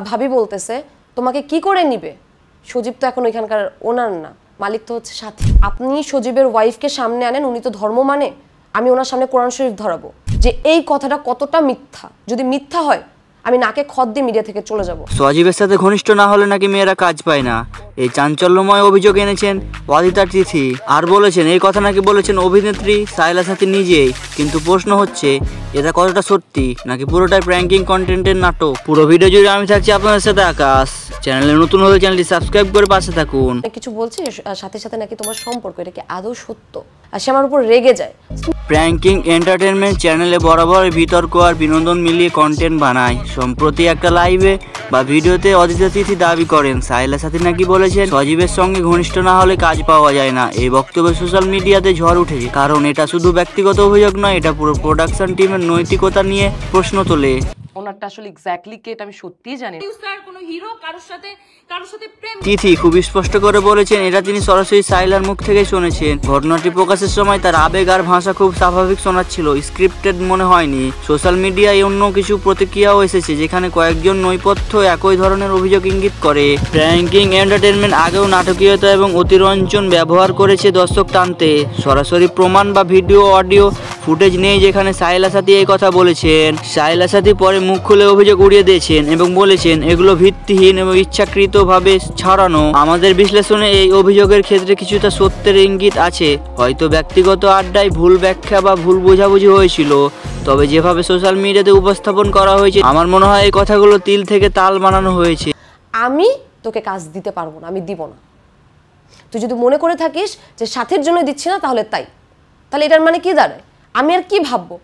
ভাবি বলতেছে তোমাকে কি করে নিবে, সজীব তো এখন ওইখানকার ওনার না, মালিক তো হচ্ছে সাথী। আপনি সজীবের ওয়াইফকে সামনে আনেন, উনি তো ধর্ম মানে, আমি ওনার সামনে কোরআন শরীফ ধরাবো যে এই কথাটা কতটা মিথ্যা। যদি মিথ্যা হয় আমি নাকে খত দিয়ে মিডিয়া থেকে চলে যাব। সজীবের সাথে ঘনিষ্ঠ না হলে নাকি মেয়েরা কাজ পায় না, এই চাঞ্চল্যময় অভিযোগ এনেছেন অদিতা তিথি। আর বলেছেন এই কথা নাকি বলেছেন অভিনেত্রী সাইলা সাথী নিজেই। কিন্তু প্রশ্ন হচ্ছে এটা কতটা সত্যি নাকি পুরোটাই প্র্যাঙ্কিং কন্টেন্টের নাটক। পুরো ভিডিও জুড়ে আমি থাকছি আপনাদের সাথে আকাশ। চ্যানেলে নতুন হলে চ্যানেলটি সাবস্ক্রাইব করে পাশে থাকুন। কিছু বলছি সাথে সাথে নাকি তোমার সম্পর্ক, এটা কি আদৌ সত্য? আর সে আমার উপর রেগে যায়। প্র্যাঙ্কিং এন্টারটেনমেন্ট চ্যানেলে বরাবর বিতর্ক আর বিনোদন মিলিয়ে কন্টেন্ট বানায়। সম্প্রতি একটা লাইভে বা ভিডিওতে অদিতা তিথি দাবি করেন সাইলা সাথী নাকি বলেছেন সজীবের সঙ্গে ঘনিষ্ঠ না হলে কাজ পাওয়া যায় না। এই বক্তব্য সোশ্যাল মিডিয়াতে ঝড় উঠেছে, কারণ এটা শুধু ব্যক্তিগত অভিযোগ নয়, এটা পুরো প্রোডাকশন টিমের নৈতিকতা নিয়ে প্রশ্ন তোলে। ওনারটা আসলে এক্স্যাক্টলি কে এটা আমি সত্যিই জানি না। কোনো হিরো কারোর সাথে প্রেম। তিথি খুব স্পষ্ট করে বলেছেন এটা তিনি সরাসরি সাইলার মুখ থেকে শুনেছেন। ঘটনাটি প্রকাশের সময় তার আবেগ আর ভাষা খুব স্বাভাবিক শোনাচ্ছিল, স্ক্রিপ্টেড মনে হয়নি। সোশ্যাল মিডিয়ায় অন্য কিছু প্রতিক্রিয়াও এসেছে, যেখানে কয়েকজন নৈপথ্য একই ধরনের অভিযোগ ইঙ্গিত করে। প্র্যাঙ্কিং এন্টারটেনমেন্ট আগেও নাটকীয়তা এবং অতিরঞ্জন ব্যবহার করেছে দর্শক টানতে। সরাসরি প্রমাণ বা ভিডিও অডিও ফুটেজ নেই যেখানে সাইলা সাথী এই কথা বলেছেন। সাইলা সাথী পরে মুখ খুলে অভিযোগ উড়িয়ে দিয়েছেন এবং বলেছেন এগুলো ভিত্তিহীন এবং ইচ্ছাকৃতভাবে ছড়ানো। আমাদের বিশ্লেষণে এই অভিযোগের ক্ষেত্রে কিছুটা সত্যের ইঙ্গিত আছে। হয়তো ব্যক্তিগত আড্ডায় ভুল ব্যাখ্যা বা ভুল বোঝাবুঝি হয়েছিল, তবে যেভাবে সোশ্যাল মিডিয়াতে উপস্থাপন করা হয়েছে আমার মনে হয় এই কথাগুলো তিল থেকে তাল বানানো হয়েছে। আমি তোকে কাজ দিতে পারবো না, আমি দিব না। তুই যদি মনে করে থাকিস যে সাথীর জন্য দিচ্ছি না তাহলে এটার মানে কি দাঁড়ায়? আমি আর কি ভাববো?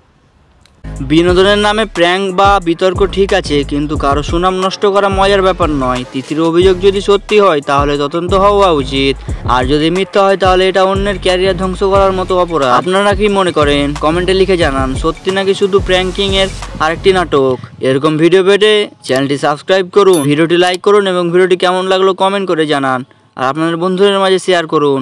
বিনোদনের নামে প্র্যাঙ্ক বা বিতর্ক ঠিক আছে, কিন্তু কারো সুনাম নষ্ট করা মজার ব্যাপার নয়। তিথির অভিযোগ যদি সত্যি হয় তাহলে তদন্ত হওয়া উচিত, আর যদি মিথ্যা হয় তাহলে এটা অন্যের ক্যারিয়ার ধ্বংস করার মতো অপরাধ। আপনারা কি মনে করেন কমেন্টে লিখে জানান, সত্যি নাকি শুধু প্র্যাঙ্কিং এর আরেকটি নাটক? এরকম ভিডিও পেতে চ্যানেলটি সাবস্ক্রাইব করুন, ভিডিওটি লাইক করুন এবং ভিডিওটি কেমন লাগলো কমেন্ট করে জানান, আর আপনাদের বন্ধুদের মাঝে শেয়ার করুন।